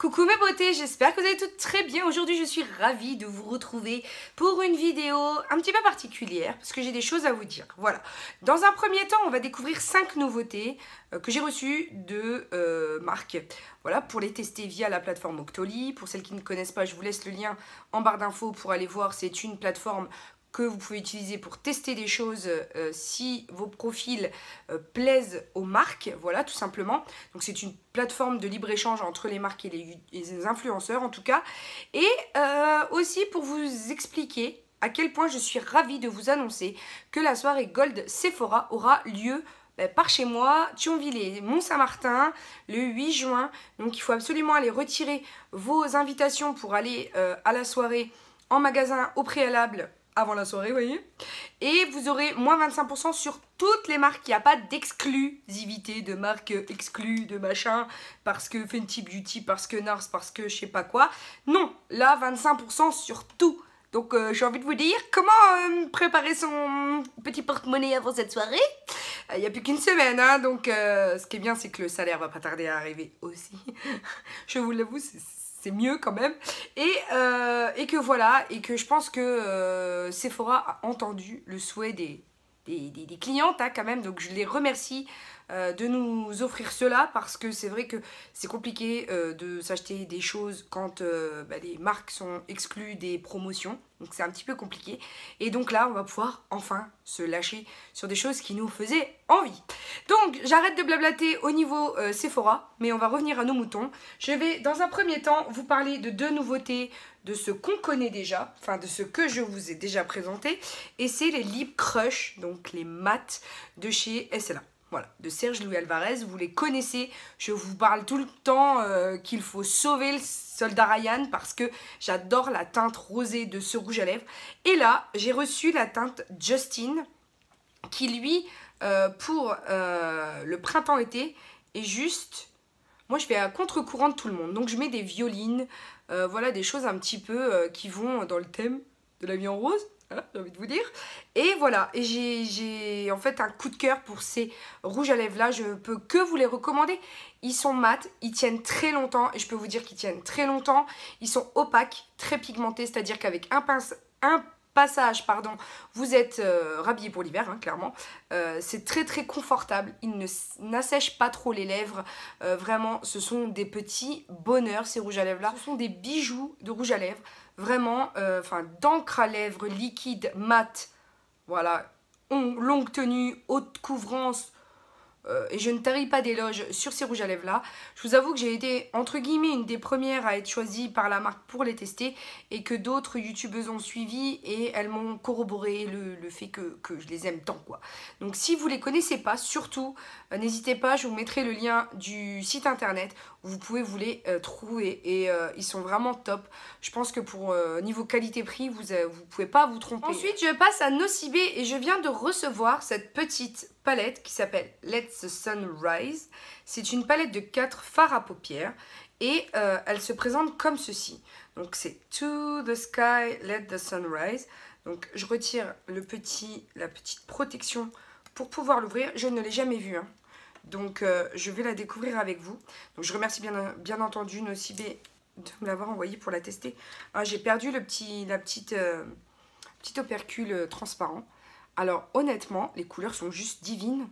Coucou mes beautés, j'espère que vous allez toutes très bien. Aujourd'hui je suis ravie de vous retrouver pour une vidéo un petit peu particulière parce que j'ai des choses à vous dire. Voilà, dans un premier temps on va découvrir 5 nouveautés que j'ai reçues de marques. Voilà, pour les tester via la plateforme Octoly. Pour celles qui ne connaissent pas, je vous laisse le lien en barre d'infos pour aller voir. C'est une plateforme que vous pouvez utiliser pour tester des choses si vos profils plaisent aux marques, voilà, tout simplement. Donc c'est une plateforme de libre-échange entre les marques et les influenceurs en tout cas. Et aussi pour vous expliquer à quel point je suis ravie de vous annoncer que la soirée Gold Sephora aura lieu par chez moi, Thionville, Mont-Saint-Martin, le 8 juin. Donc il faut absolument aller retirer vos invitations pour aller à la soirée en magasin au préalable avant la soirée, vous voyez. Et vous aurez moins 25% sur toutes les marques. Il n'y a pas d'exclusivité de marques exclues, de machin, parce que Fenty Beauty, parce que Nars, parce que je sais pas quoi. Non, là, 25% sur tout. Donc, j'ai envie de vous dire, comment préparer son petit porte-monnaie avant cette soirée. Il n'y a plus qu'une semaine, hein, donc ce qui est bien, c'est que le salaire va pas tarder à arriver aussi. Je vous l'avoue, c'est mieux quand même. Et que voilà, et que je pense que Sephora a entendu le souhait des clientes hein, quand même. Donc je les remercie de nous offrir cela parce que c'est vrai que c'est compliqué de s'acheter des choses quand les marques sont exclues des promotions. Donc c'est un petit peu compliqué. Et donc là, on va pouvoir enfin se lâcher sur des choses qui nous faisaient envie. Donc j'arrête de blablater au niveau Sephora, mais on va revenir à nos moutons. Je vais dans un premier temps vous parler de 2 nouveautés, de ce qu'on connaît déjà, enfin de ce que je vous ai déjà présenté. Et c'est les Lip Crush, donc les mats de chez SLA. Voilà, de Serge Louis Alvarez, vous les connaissez, je vous parle tout le temps qu'il faut sauver le soldat Ryan parce que j'adore la teinte rosée de ce rouge à lèvres. Et là, j'ai reçu la teinte Justin qui lui, pour le printemps-été, est juste... Moi, je vais à contre-courant de tout le monde, donc je mets des violines, voilà, des choses un petit peu qui vont dans le thème de la vie en rose. Voilà, j'ai envie de vous dire. Et voilà, et j'ai en fait un coup de cœur pour ces rouges à lèvres là. Je peux que vous les recommander. Ils sont mat, ils tiennent très longtemps. Et je peux vous dire qu'ils tiennent très longtemps. Ils sont opaques, très pigmentés. C'est-à-dire qu'avec un passage, pardon, vous êtes rhabillé pour l'hiver, hein, clairement. C'est très très confortable. Ils n'assèchent pas trop les lèvres. Vraiment, ce sont des petits bonheurs ces rouges à lèvres là. Ce sont des bijoux de rouge à lèvres. Vraiment, d'encre à lèvres liquide, mat, voilà, longue tenue, haute couvrance, et je ne tarie pas d'éloges sur ces rouges à lèvres là. Je vous avoue que j'ai été entre guillemets une des premières à être choisie par la marque pour les tester et que d'autres youtubeuses ont suivi et elles m'ont corroboré le fait que je les aime tant quoi. Donc si vous les connaissez pas, surtout n'hésitez pas, je vous mettrai le lien du site internet où vous pouvez vous les trouver et ils sont vraiment top. Je pense que pour niveau qualité-prix, vous pouvez pas vous tromper. Ensuite, je passe à Nocibé et je viens de recevoir cette petite palette qui s'appelle Let the Sun Rise. C'est une palette de 4 fards à paupières et elle se présente comme ceci. Donc c'est To the Sky, Let the Sun Rise. Donc je retire la petite protection pour pouvoir l'ouvrir. Je ne l'ai jamais vue, hein. Donc je vais la découvrir avec vous. Donc je remercie bien entendu Nocibé de me l'avoir envoyé pour la tester. Ah, j'ai perdu la petite opercule transparent. Alors honnêtement, les couleurs sont juste divines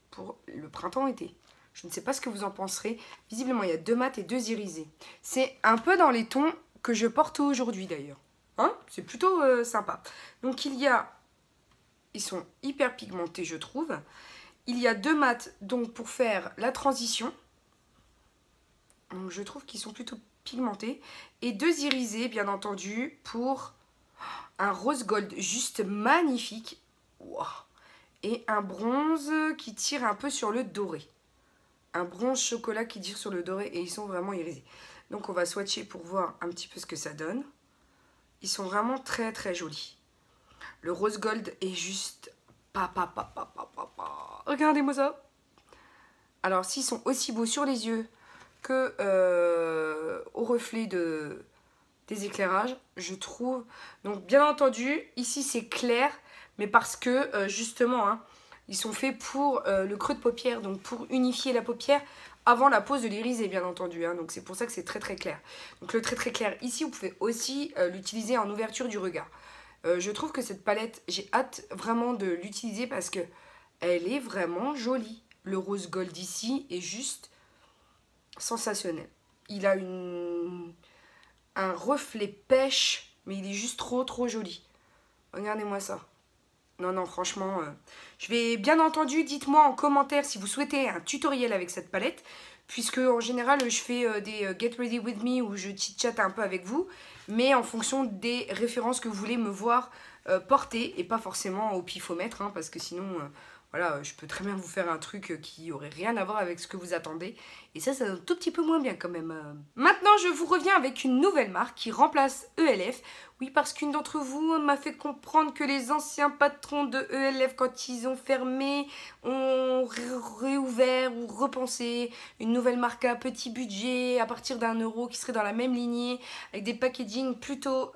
pour le printemps-été. Je ne sais pas ce que vous en penserez. Visiblement, il y a 2 mats et 2 irisés. C'est un peu dans les tons que je porte aujourd'hui d'ailleurs. Hein, c'est plutôt sympa. Donc ils sont hyper pigmentés je trouve. Il y a 2 mats donc pour faire la transition. Donc je trouve qu'ils sont plutôt pigmentés. Et 2 irisés bien entendu pour un rose gold juste magnifique. Wow. Et un bronze qui tire un peu sur le doré. Un bronze chocolat qui tire sur le doré et ils sont vraiment irisés. Donc on va swatcher pour voir un petit peu ce que ça donne. Ils sont vraiment très très jolis. Le rose gold est juste... Regardez-moi ça. Alors s'ils sont aussi beaux sur les yeux que au reflet des éclairages, je trouve. Donc bien entendu, ici c'est clair, mais parce que justement, hein, ils sont faits pour le creux de paupière, donc pour unifier la paupière avant la pose de l'irisé bien entendu, hein, donc c'est pour ça que c'est très très clair. Donc le très très clair ici, vous pouvez aussi l'utiliser en ouverture du regard. Je trouve que cette palette, j'ai hâte vraiment de l'utiliser parce que elle est vraiment jolie. Le rose gold ici est juste sensationnel. Il a un reflet pêche, mais il est juste trop joli. Regardez-moi ça. Non, non, franchement, je vais bien entendu, dites-moi en commentaire si vous souhaitez un tutoriel avec cette palette, puisque en général, je fais des Get Ready With Me où je chit-chatte un peu avec vous, mais en fonction des références que vous voulez me voir porter, et pas forcément au pifomètre, hein, parce que sinon, voilà, je peux très bien vous faire un truc qui aurait rien à voir avec ce que vous attendez, et ça, c'est un tout petit peu moins bien quand même. Maintenant, je vous reviens avec une nouvelle marque qui remplace ELF. Oui, parce qu'une d'entre vous m'a fait comprendre que les anciens patrons de ELF, quand ils ont fermé, ont réouvert ou repensé une nouvelle marque à petit budget, à partir d'1 € qui serait dans la même lignée, avec des packaging plutôt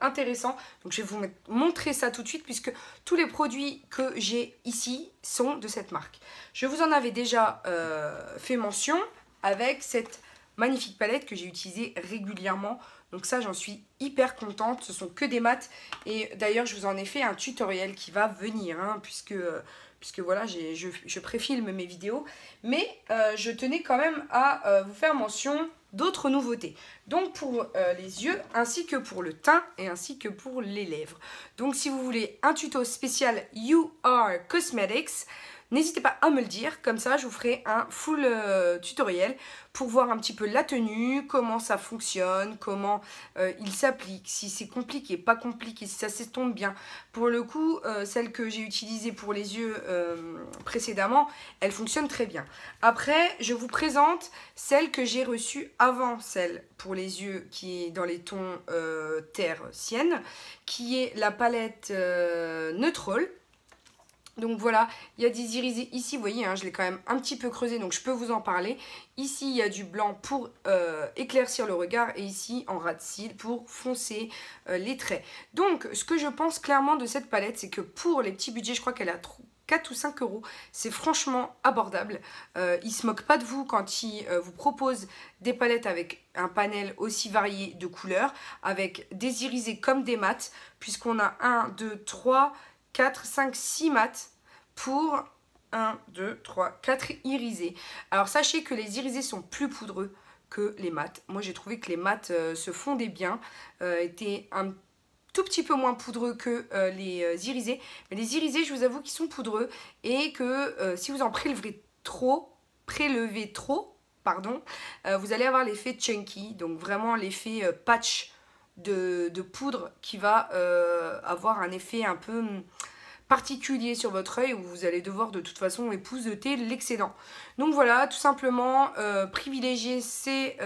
intéressants. Donc je vais vous montrer ça tout de suite, puisque tous les produits que j'ai ici sont de cette marque. Je vous en avais déjà fait mention avec cette magnifique palette que j'ai utilisée régulièrement. Donc ça, j'en suis hyper contente. Ce sont que des mats. Et d'ailleurs, je vous en ai fait un tutoriel qui va venir, hein, puisque voilà, je préfilme mes vidéos. Mais je tenais quand même à vous faire mention d'autres nouveautés. Donc pour les yeux, ainsi que pour le teint et ainsi que pour les lèvres. Donc si vous voulez un tuto spécial You Are Cosmetics, n'hésitez pas à me le dire, comme ça je vous ferai un full tutoriel pour voir un petit peu la tenue, comment ça fonctionne, comment il s'applique, si c'est compliqué, pas compliqué, si ça s'estompe bien. Pour le coup, celle que j'ai utilisée pour les yeux précédemment, elle fonctionne très bien. Après, je vous présente celle que j'ai reçue avant celle pour les yeux qui est dans les tons terre sienne, qui est la palette Neutrol. Donc voilà, il y a des irisés ici, vous voyez, hein, je l'ai quand même un petit peu creusé, donc je peux vous en parler. Ici, il y a du blanc pour éclaircir le regard, et ici, en ras de cils, pour foncer les traits. Donc, ce que je pense clairement de cette palette, c'est que pour les petits budgets, je crois qu'elle a 4 ou 5 €, c'est franchement abordable. Ils ne se moquent pas de vous quand ils vous proposent des palettes avec un panel aussi varié de couleurs, avec des irisés comme des mats, puisqu'on a 1, 2, 3... 4, 5, 6 mats pour 1, 2, 3, 4 irisés. Alors sachez que les irisés sont plus poudreux que les mats. Moi j'ai trouvé que les mats se fondaient bien, étaient un tout petit peu moins poudreux que les irisés. Mais les irisés, je vous avoue qu'ils sont poudreux et que si vous en prélevez trop, vous allez avoir l'effet chunky, donc vraiment l'effet patch de poudre qui va avoir un effet un peu particulier sur votre œil où vous allez devoir de toute façon épouseter l'excédent. Donc voilà, tout simplement privilégier ces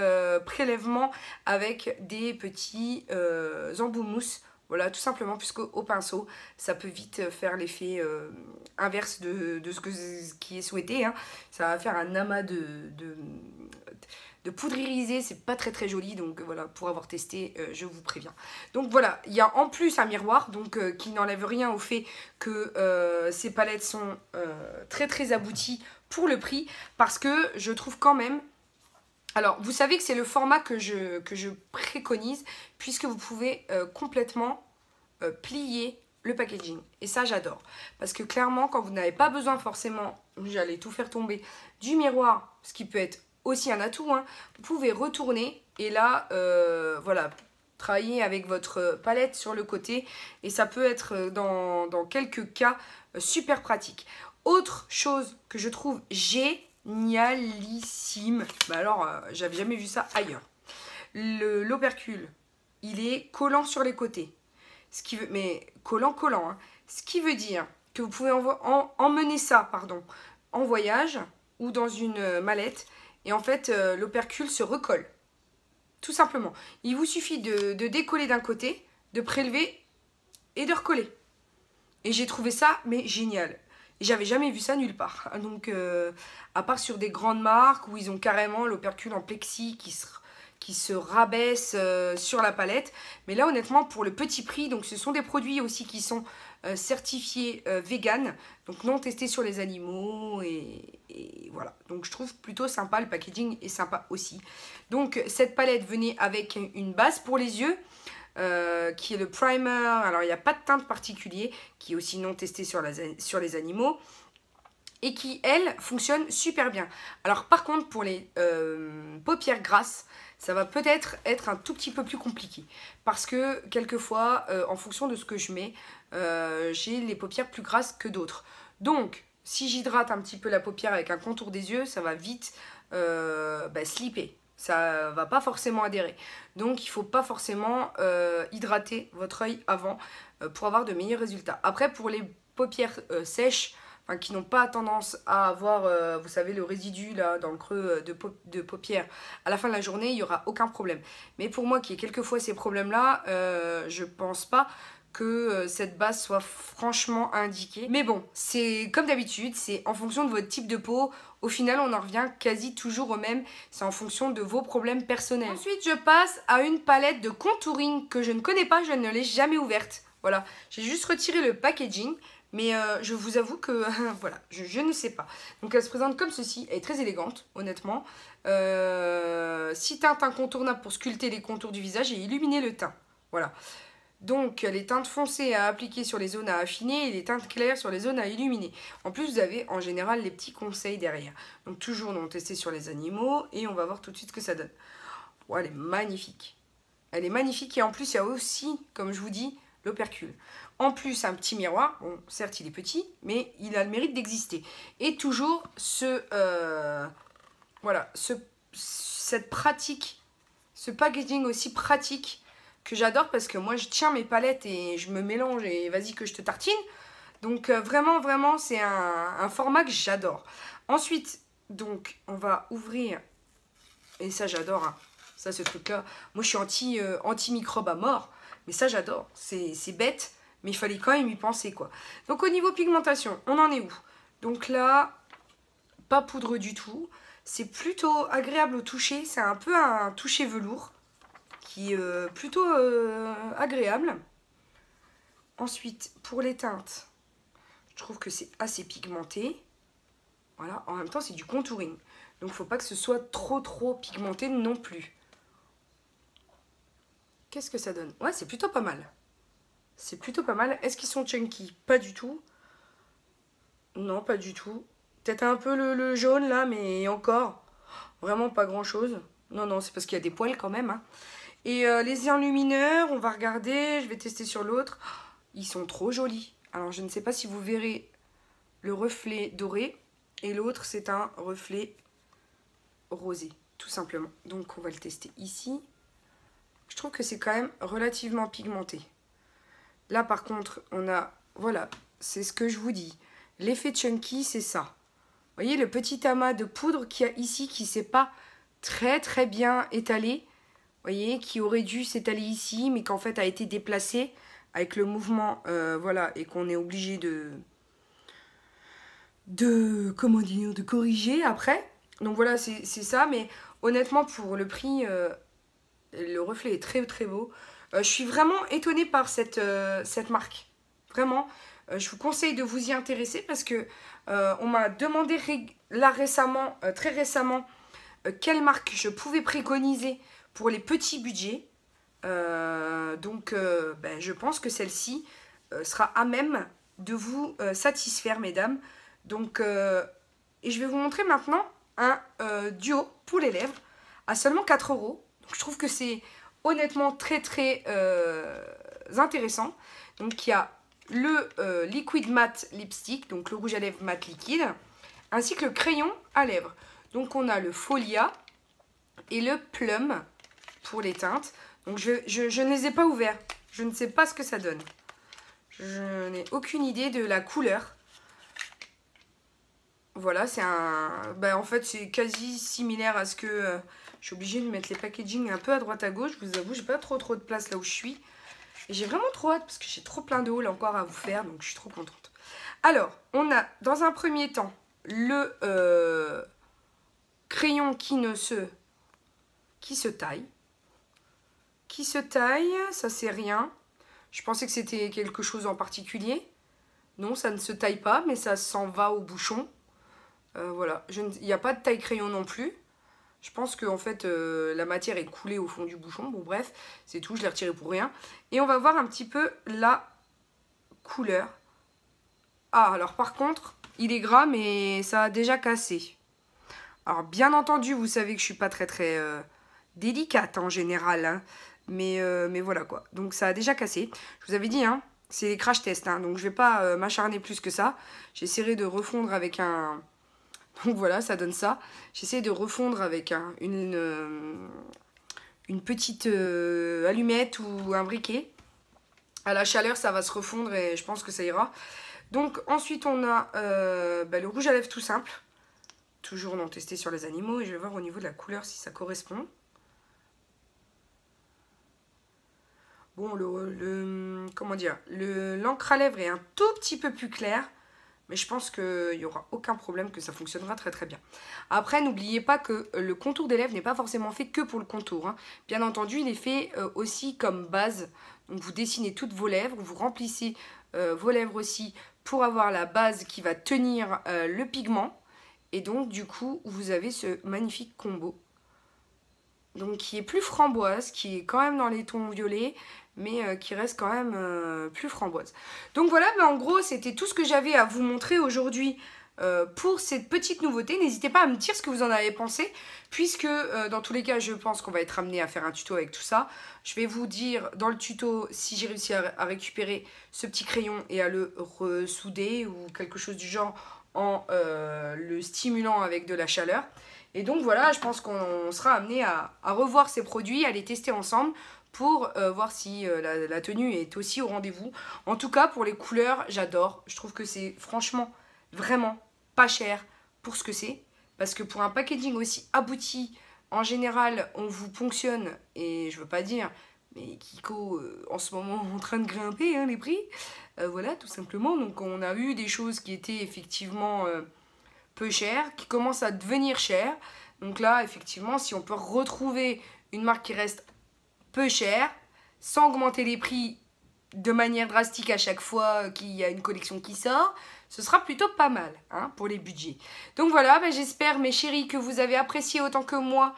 prélèvements avec des petits embouts mousse. Voilà, tout simplement, puisque au pinceau, ça peut vite faire l'effet inverse de ce qui est souhaité, hein. Ça va faire un amas de poudre irisée, c'est pas très joli, donc voilà, pour avoir testé, je vous préviens. Donc voilà, il y a en plus un miroir, donc qui n'enlève rien au fait que ces palettes sont très abouties pour le prix, parce que je trouve quand même... Alors, vous savez que c'est le format que je préconise, puisque vous pouvez complètement plier le packaging. Et ça, j'adore. Parce que clairement, quand vous n'avez pas besoin forcément, j'allais tout faire tomber, du miroir, ce qui peut être aussi un atout, hein, vous pouvez retourner et là, voilà, travailler avec votre palette sur le côté. Et ça peut être, dans quelques cas, super pratique. Autre chose que je trouve génialissime, bah alors, j'avais jamais vu ça ailleurs. L'opercule, il est collant sur les côtés. Ce qui veut, mais collant, hein. Ce qui veut dire que vous pouvez emmener ça, pardon, en voyage ou dans une mallette. Et en fait, l'opercule se recolle. Tout simplement. Il vous suffit de décoller d'un côté, de prélever et de recoller. Et j'ai trouvé ça, mais génial. Et j'avais jamais vu ça nulle part. Donc, à part sur des grandes marques où ils ont carrément l'opercule en plexi qui se rabaissent sur la palette. Mais là, honnêtement, pour le petit prix, donc ce sont des produits aussi qui sont certifiés vegan, donc non testés sur les animaux. Et voilà, donc je trouve plutôt sympa, le packaging est sympa aussi. Donc cette palette venait avec une base pour les yeux, qui est le primer. Alors il n'y a pas de teinte particulier, qui est aussi non testé sur les animaux. Et qui, elle, fonctionne super bien. Alors par contre, pour les paupières grasses, ça va peut-être être un tout petit peu plus compliqué. Parce que, quelquefois, en fonction de ce que je mets, j'ai les paupières plus grasses que d'autres. Donc, si j'hydrate un petit peu la paupière avec un contour des yeux, ça va vite slipper. Ça va pas forcément adhérer. Donc, il ne faut pas forcément hydrater votre œil avant pour avoir de meilleurs résultats. Après, pour les paupières sèches, qui n'ont pas tendance à avoir, vous savez, le résidu là dans le creux de paupière à la fin de la journée, il n'y aura aucun problème. Mais pour moi qui ai quelquefois ces problèmes-là, je pense pas que cette base soit franchement indiquée. Mais bon, c'est comme d'habitude, c'est en fonction de votre type de peau. Au final, on en revient quasi toujours au même. C'est en fonction de vos problèmes personnels. Ensuite, je passe à une palette de contouring que je ne connais pas, je ne l'ai jamais ouverte. Voilà, j'ai juste retiré le packaging. Mais je vous avoue que, voilà, je ne sais pas. Donc elle se présente comme ceci, elle est très élégante, honnêtement. 6 teintes incontournables pour sculpter les contours du visage et illuminer le teint. Voilà. Donc les teintes foncées à appliquer sur les zones à affiner et les teintes claires sur les zones à illuminer. En plus, vous avez en général les petits conseils derrière. Donc toujours non testé sur les animaux et on va voir tout de suite ce que ça donne. Oh, elle est magnifique. Elle est magnifique et en plus, il y a aussi, comme je vous dis, l'opercule. En plus, un petit miroir. Bon, certes, il est petit, mais il a le mérite d'exister. Et toujours cette pratique, ce packaging aussi pratique que j'adore parce que moi, je tiens mes palettes et je me mélange et vas-y que je te tartine. Donc, vraiment, vraiment, c'est un format que j'adore. Ensuite, donc, on va ouvrir. Et ça, j'adore. Hein. Ça, ce truc-là. Moi, je suis anti-microbe à mort. Mais ça, j'adore. C'est bête. Mais il fallait quand même y penser, quoi. Donc, au niveau pigmentation, on en est où? Donc là, pas poudreux du tout. C'est plutôt agréable au toucher. C'est un peu un toucher velours qui est plutôt agréable. Ensuite, pour les teintes, je trouve que c'est assez pigmenté. Voilà, en même temps, c'est du contouring. Donc, il ne faut pas que ce soit trop pigmenté non plus. Qu'est-ce que ça donne? Ouais, c'est plutôt pas mal. C'est plutôt pas mal. Est-ce qu'ils sont chunky? Pas du tout. Non, pas du tout. Peut-être un peu le jaune là, mais encore. Vraiment pas grand-chose. Non, non, c'est parce qu'il y a des poils quand même. Hein. Et les enlumineurs, on va regarder. Je vais tester sur l'autre. Ils sont trop jolis. Alors, je ne sais pas si vous verrez le reflet doré. Et l'autre, c'est un reflet rosé, tout simplement. Donc, on va le tester ici. Je trouve que c'est quand même relativement pigmenté. Là, par contre, on a... Voilà, c'est ce que je vous dis. L'effet chunky, c'est ça. Vous voyez le petit amas de poudre qu'il y a ici qui ne s'est pas très bien étalé. Vous voyez, qui aurait dû s'étaler ici, mais qu'en fait a été déplacé avec le mouvement, voilà, et qu'on est obligé comment dire, de corriger après. Donc voilà, c'est ça, mais honnêtement, pour le prix, le reflet est très beau. Je suis vraiment étonnée par cette marque. Vraiment, je vous conseille de vous y intéresser parce que on m'a demandé là récemment, très récemment, quelle marque je pouvais préconiser pour les petits budgets. Donc, je pense que celle-ci sera à même de vous satisfaire, mesdames. Donc, et je vais vous montrer maintenant un duo pour les lèvres à seulement 4 €. Donc, je trouve que c'est honnêtement très intéressant. Donc, il y a le Liquid Matte Lipstick, donc le rouge à lèvres mat liquide, ainsi que le crayon à lèvres. Donc, on a le Folia et le Plum pour les teintes. Donc, je ne les ai pas ouverts. Je ne sais pas ce que ça donne. Je n'ai aucune idée de la couleur. Voilà, c'est un... en fait, c'est quasi similaire à ce que... je suis obligée de mettre les packaging un peu à droite à gauche. Je vous avoue, j'ai pas trop de place là où je suis. Et j'ai vraiment trop hâte parce que j'ai trop plein de hauls encore à vous faire. Donc, je suis trop contente. Alors, on a dans un premier temps le crayon qui ne se qui se taille. Qui se taille, ça c'est rien. Je pensais que c'était quelque chose en particulier. Non, ça ne se taille pas, mais ça s'en va au bouchon. Voilà, il n'y a pas de taille crayon non plus. Je pense que en fait la matière est coulée au fond du bouchon. Bon bref, c'est tout, je l'ai retiré pour rien. Et on va voir un petit peu la couleur. Ah, alors par contre, il est gras, mais ça a déjà cassé. Alors bien entendu, vous savez que je suis pas très délicate en général. Hein. Mais voilà quoi. Donc ça a déjà cassé. Je vous avais dit, hein, c'est les crash tests. Hein, donc je vais pas m'acharner plus que ça. J'essaierai de refondre avec un... Donc voilà, ça donne ça. J'essaie de refondre avec une petite allumette ou un briquet. À la chaleur, ça va se refondre et je pense que ça ira. Donc ensuite, on a le rouge à lèvres tout simple. Toujours non testé sur les animaux. Et je vais voir au niveau de la couleur si ça correspond. Bon, comment dire, l'encre à lèvres est un tout petit peu plus clair. Mais je pense qu'il n'y aura aucun problème, que ça fonctionnera très bien. Après, n'oubliez pas que le contour des lèvres n'est pas forcément fait que pour le contour. Hein. Bien entendu, il est fait aussi comme base. Donc vous dessinez toutes vos lèvres, vous remplissez vos lèvres aussi pour avoir la base qui va tenir le pigment. Et donc du coup, vous avez ce magnifique combo. Donc qui est plus framboise, qui est quand même dans les tons violets, mais qui reste quand même plus framboise. Donc voilà, en gros, c'était tout ce que j'avais à vous montrer aujourd'hui pour cette petite nouveauté. N'hésitez pas à me dire ce que vous en avez pensé, puisque dans tous les cas, je pense qu'on va être amené à faire un tuto avec tout ça. Je vais vous dire dans le tuto si j'ai réussi à récupérer ce petit crayon et à le ressouder ou quelque chose du genre en le stimulant avec de la chaleur. Et donc voilà, je pense qu'on sera amené à revoir ces produits, à les tester ensemble pour voir si la tenue est aussi au rendez-vous. En tout cas, pour les couleurs, j'adore. Je trouve que c'est franchement vraiment pas cher pour ce que c'est. Parce que pour un packaging aussi abouti, en général, on vous ponctionne, et je veux pas dire, mais Kiko, en ce moment, en train de grimper hein, les prix. Voilà, tout simplement. Donc on a eu des choses qui étaient effectivement... peu cher, qui commence à devenir cher. Donc là, effectivement, si on peut retrouver une marque qui reste peu chère, sans augmenter les prix de manière drastique à chaque fois qu'il y a une collection qui sort, ce sera plutôt pas mal hein, pour les budgets. Donc voilà, j'espère mes chéris que vous avez apprécié autant que moi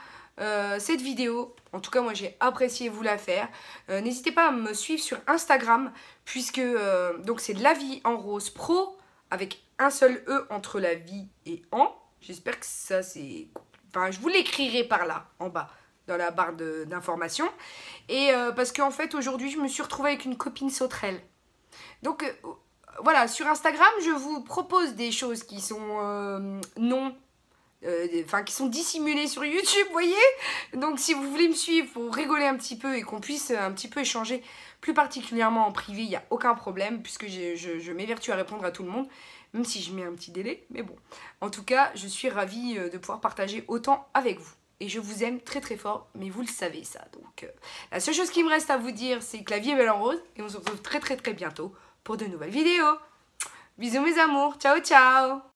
cette vidéo. En tout cas, moi j'ai apprécié vous la faire. N'hésitez pas à me suivre sur Instagram, puisque donc c'est La Vie en Rose Pro, avec un seul E entre la vie et en. J'espère que ça c'est... Enfin, je vous l'écrirai par là, en bas, dans la barre d'informations. Et parce qu'en fait, aujourd'hui, je me suis retrouvée avec une copine sauterelle. Donc, voilà, sur Instagram, je vous propose des choses qui sont qui sont dissimulées sur YouTube, vous voyez. Donc, si vous voulez me suivre pour rigoler un petit peu et qu'on puisse un petit peu échanger plus particulièrement en privé, il n'y a aucun problème, puisque je m'évertue à répondre à tout le monde. Même si je mets un petit délai, mais bon. En tout cas, je suis ravie de pouvoir partager autant avec vous. Et je vous aime très fort, mais vous le savez ça. Donc, la seule chose qui me reste à vous dire, c'est que la vie est belle en rose. Et on se retrouve très bientôt pour de nouvelles vidéos. Bisous mes amours, ciao ciao.